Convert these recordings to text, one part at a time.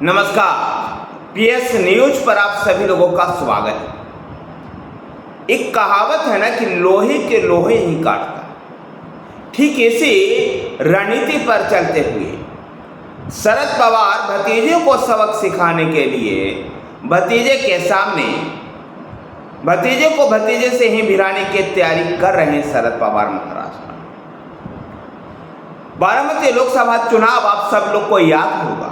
नमस्कार, PS news पर आप सभी लोगों का स्वागत है। एक कहावत है ना कि लोहे के लोहे ही काटता। ठीक इसी रणनीति पर चलते हुए शरद पवार भतीजे को सबक सिखाने के लिए भतीजे के सामने भतीजे से ही भिड़ाने की तैयारी कर रहे हैं शरद पवार महाराष्ट्र। बारामती लोकसभा चुनाव आप सब लोग को याद होगा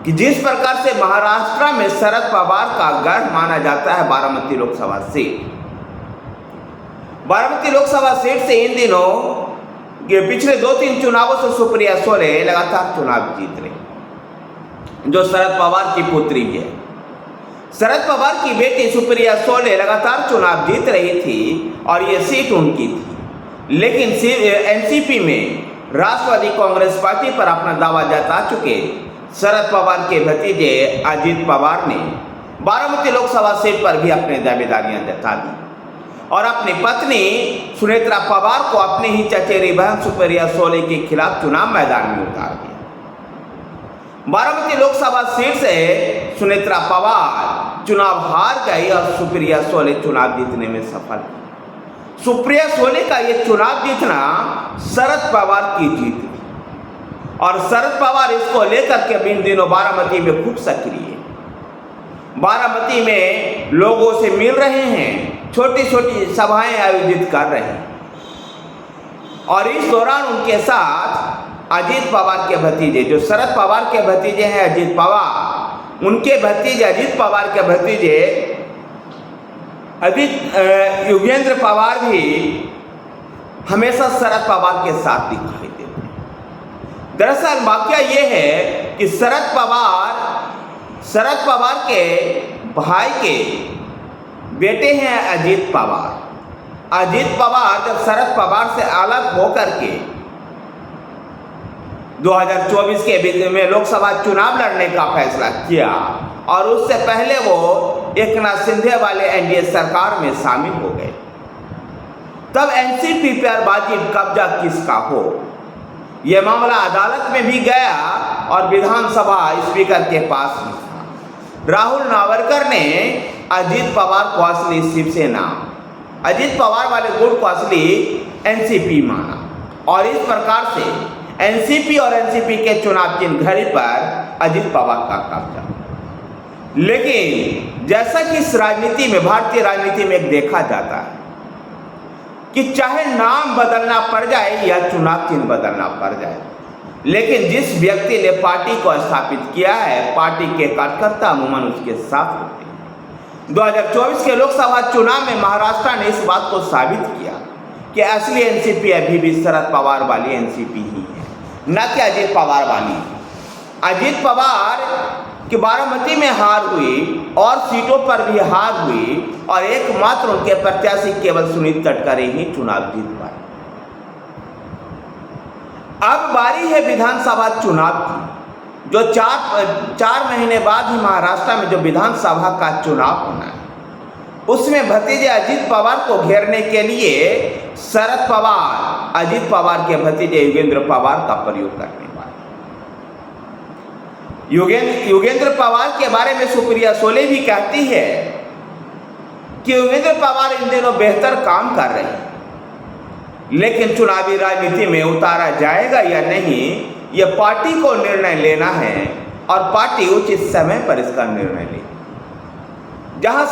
कि जिस प्रकार से महाराष्ट्र में शरद पवार का गढ़ माना जाता है बारामती लोकसभा सीट। बारामती लोकसभा सीट से इन दिनों पिछले 2-3 चुनावों से सुप्रिया सोले लगातार चुनाव जीत रही, जो शरद पवार की पुत्री है। शरद पवार की बेटी सुप्रिया सोले लगातार चुनाव जीत रही थी और ये सीट उनकी थी, लेकिन एनसीपी में राष्ट्रवादी कांग्रेस पार्टी पर अपना दावा जता चुके शरद पवार के भतीजे अजीत पवार ने बारामती लोकसभा सीट पर भी अपनी दावेदारियां जता दी और अपनी पत्नी सुनेत्रा पवार को अपनी ही चचेरी बहन सुप्रिया सोले के खिलाफ चुनाव मैदान में उतार दिया। बारामती लोकसभा सीट से सुनेत्रा पवार चुनाव हार गई और सुप्रिया सोले चुनाव जीतने में सफल। सुप्रिया सोले का ये चुनाव जीतना शरद पवार की जीत थी और शरद पवार इसको लेकर के इन दिनों बारामती में खूब सक्रिय है। बारामती में लोगों से मिल रहे हैं, छोटी छोटी सभाएं आयोजित कर रहे हैं और इस दौरान उनके साथ अजीत पवार के भतीजे, जो शरद पवार के भतीजे हैं अजीत पवार, उनके भतीजे अजीत पवार के भतीजे योगेंद्र पवार भी हमेशा शरद पवार के साथ दिखाई देते हैं। दरअसल वाकया ये है कि शरद पवार के भाई के बेटे हैं अजीत पवार। अजीत पवार जब शरद पवार से अलग होकर के 2024 के में लोकसभा चुनाव लड़ने का फैसला किया और उससे पहले वो एकनाथ शिंदे वाले एनडीए सरकार में शामिल हो गए, तब एनसीपी पर बाजी कब्जा किसका हो, यह मामला अदालत में भी गया और विधानसभा स्पीकर के पास भी था। राहुल नावरकर ने अजीत पवार को असली शिवसेना, अजीत पवार वाले गुट को असली एनसीपी माना और इस प्रकार से एनसीपी और एनसीपी के चुनाव चिन्ह घड़ी पर अजीत पवार का कब्जा। लेकिन जैसा कि इस राजनीति में, भारतीय राजनीति में देखा जाता है कि चाहे नाम बदलना पड़ जाए या चुनाव चिन्ह बदलना पड़ जाए, लेकिन जिस व्यक्ति ने पार्टी को स्थापित किया है, पार्टी के कार्यकर्ता अमूमन उसके साथ होते हैं। 2024 के लोकसभा चुनाव में महाराष्ट्र ने इस बात को साबित किया कि असली एनसीपी अभी भी शरद पवार वाली एनसीपी ही है, न कि अजीत पवार वाली। अजीत पवार कि बारामती में हार हुई और सीटों पर भी हार हुई और एकमात्र उनके प्रत्याशी केवल सुनील तटकरे ही चुनाव जीत पाए। अब बारी है विधानसभा चुनाव की, जो 4 महीने बाद ही महाराष्ट्र में जो विधानसभा का चुनाव होना है, उसमें भतीजे अजीत पवार को घेरने के लिए शरद पवार अजीत पवार के भतीजे योगेंद्र पवार का प्रयोग करने वाले। योगेंद्र पवार के बारे में सुप्रिया सोले भी कहती है कि योगेंद्र पवार इन दिनों बेहतर काम कर रहे हैं, लेकिन चुनावी राजनीति में उतारा जाएगा या नहीं, यह पार्टी को निर्णय लेना है और पार्टी उचित समय पर इसका निर्णय ले। जहां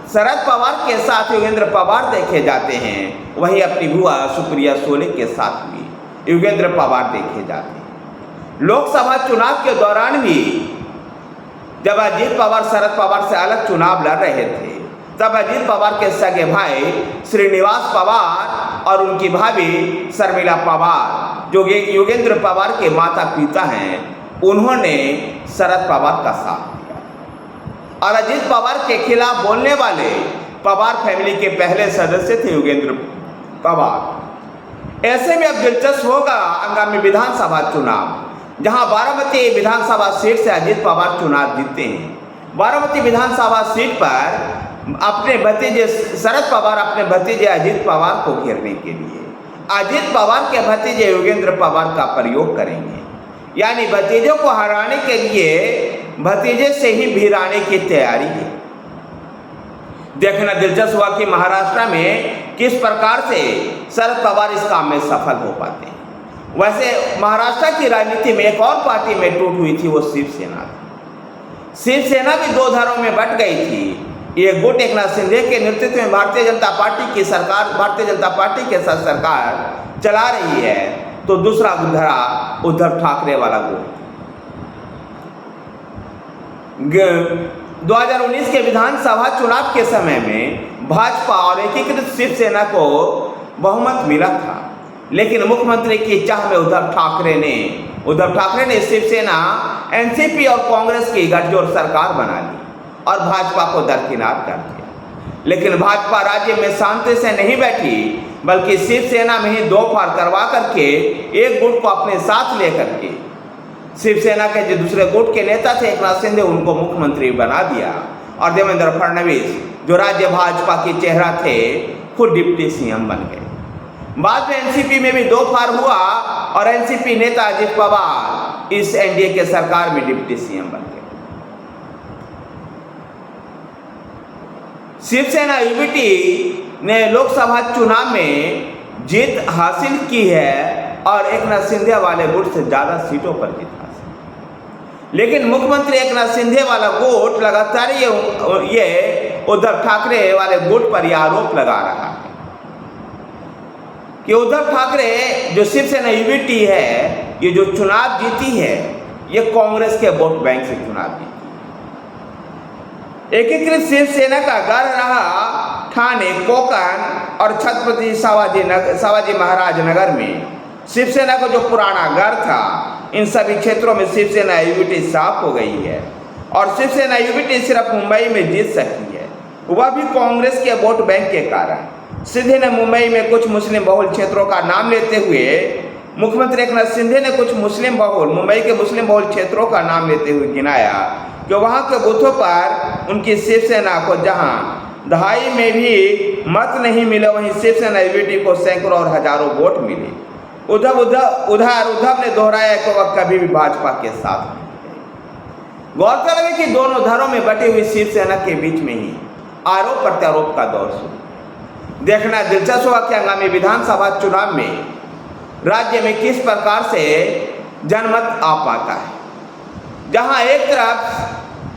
शरद पवार के साथ योगेंद्र पवार देखे जाते हैं, वहीं अपनी बुआ सुप्रिया सोले के साथ भी योगेंद्र पवार देखे जाते हैं। लोकसभा चुनाव के दौरान भी जब अजीत पवार शरद पवार से अलग चुनाव लड़ रहे थे, तब अजीत पवार के सगे भाई श्रीनिवास पवार और उनकी भाभी शर्मिला पवार, जो योगेंद्र पवार के माता पिता हैं, उन्होंने शरद पवार का साथ दिया और अजीत पवार के खिलाफ बोलने वाले पवार फैमिली के पहले सदस्य थे योगेंद्र पवार। ऐसे में अब दिलचस्प होगा आगामी विधानसभा चुनाव, जहां बारामती विधानसभा सीट से अजीत पवार चुनाव जीतते हैं। बारामती विधानसभा सीट पर अपने भतीजे शरद पवार अपने भतीजे अजीत पवार को घेरने के लिए अजीत पवार के भतीजे योगेंद्र पवार का प्रयोग करेंगे, यानी भतीजों को हराने के लिए भतीजे से ही भिड़ाने की तैयारी है। देखना दिलचस्प हुआ कि महाराष्ट्र में किस प्रकार से शरद पवार इस काम में सफल हो पाते हैं। वैसे महाराष्ट्र की राजनीति में एक और पार्टी में टूट हुई थी, वो शिवसेना थी। शिवसेना भी दो धारों में बट गई थी। ये गुट एकनाथ शिंदे के नेतृत्व में भारतीय जनता पार्टी की सरकार, भारतीय जनता पार्टी के साथ सरकार चला रही है, तो दूसरा धरा उद्धव ठाकरे वाला गुट। 2019 के विधानसभा चुनाव के समय में भाजपा और एकीकृत शिवसेना को बहुमत मिला था, लेकिन मुख्यमंत्री की चाह में उद्धव ठाकरे ने शिवसेना, एनसीपी और कांग्रेस की गठजोड़ सरकार बना ली और भाजपा को दरकिनार कर दिया। लेकिन भाजपा राज्य में शांति से नहीं बैठी, बल्कि शिवसेना में ही दो फाड़ करवा करके एक गुट को अपने साथ लेकर के शिवसेना के जो दूसरे गुट के नेता थे एकनाथ शिंदे, उनको मुख्यमंत्री बना दिया और देवेंद्र फडणवीस जो राज्य भाजपा के चेहरा थे खुद डिप्टी सीएम बन गए। बाद में एनसीपी में भी दो फाड़ हुआ और एनसीपी नेता अजित पवार इस एनडीए के सरकार में डिप्टी सीएम बन गए। शिवसेना यूबीटी ने लोकसभा चुनाव में जीत हासिल की है और एकनाथ शिंदे वाले गुट से ज्यादा सीटों पर जीत हासिल। लेकिन मुख्यमंत्री एकनाथ शिंदे वाला गुट लगातार ये उद्धव ठाकरे वाले गुट पर यह आरोप लगा रहा है कि उद्धव ठाकरे जो शिवसेना यूबीटी है, ये जो चुनाव जीती है, ये कांग्रेस के वोट बैंक से चुनाव जीती। एकीकृत शिवसेना का गढ़ रहा ठाणे, कोकण और छत्रपति शिवाजी महाराज नगर में शिवसेना का जो पुराना गढ़ था, इन सभी क्षेत्रों में शिवसेना यूबीटी साफ हो गई है और शिवसेना यूबीटी सिर्फ मुंबई में जीत सकती है, वह भी कांग्रेस के वोट बैंक के कारण। शिंदे ने मुंबई में कुछ मुस्लिम बहुल क्षेत्रों का नाम लेते हुए, मुख्यमंत्री एकनाथ शिंदे ने कुछ मुंबई के मुस्लिम बहुल क्षेत्रों का नाम लेते हुए गिनाया कि वहां के बूथों पर उनकी शिवसेना को जहां दहाई में भी मत नहीं मिले, वहीं शिवसेना यूबीटी को सैकड़ों और हजारों वोट मिले। उद्धव ने दोहराया कि वह कभी भी भाजपा के साथ नहीं। गौरतलब है कि दोनों धारों में बटी हुई शिवसेना के बीच में ही आरोप प्रत्यारोप का दौर शुरू। देखना दिलचस्प हुआ कि आगामी विधानसभा चुनाव में राज्य में किस प्रकार से जनमत आ पाता है, जहां एक तरफ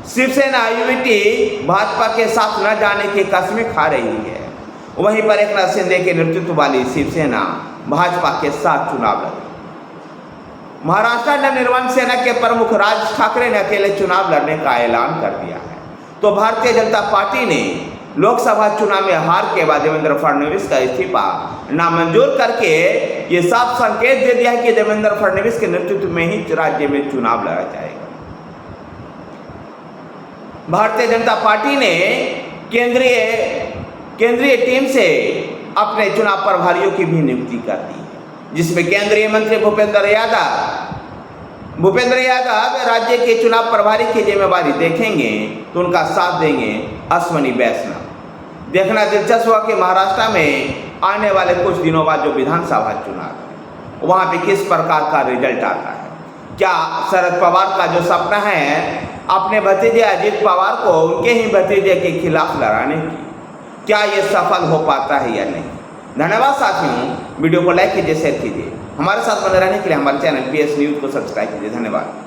शिवसेना यूबीटी भाजपा के साथ न जाने की कस्में खा रही है, वहीं पर एकनाथ शिंदे के नेतृत्व वाली शिवसेना भाजपा के साथ चुनाव लड़ी। महाराष्ट्र नवनिर्माण सेना के प्रमुख राज ठाकरे ने अकेले चुनाव लड़ने का ऐलान कर दिया है। तो भारतीय जनता पार्टी ने लोकसभा चुनाव में हार के बाद देवेंद्र फडणवीस का इस्तीफा नामंजूर करके ये साफ संकेत दे दिया है कि देवेंद्र फडणवीस के नेतृत्व में ही राज्य में चुनाव लड़ा जाएगा। भारतीय जनता पार्टी ने केंद्रीय टीम से अपने चुनाव प्रभारियों की भी नियुक्ति कर दी है, जिसमें केंद्रीय मंत्री भूपेंद्र यादव राज्य के चुनाव प्रभारी की जिम्मेवारी देखेंगे, तो उनका साथ देंगे अश्वनी वैष्णव। देखना दिलचस्प हुआ कि महाराष्ट्र में आने वाले कुछ दिनों बाद जो विधानसभा चुनाव है, वहां पे किस प्रकार का रिजल्ट आता है। क्या शरद पवार का जो सपना है अपने भतीजे अजित पवार को उनके ही भतीजे के खिलाफ लड़ाने की, क्या ये सफल हो पाता है या नहीं। धन्यवाद साथियों, वीडियो को लाइक कीजिए, शेयर कीजिए। हमारे साथ बने रहने के लिए हमारे चैनल PS न्यूज़ को सब्सक्राइब कीजिए। धन्यवाद।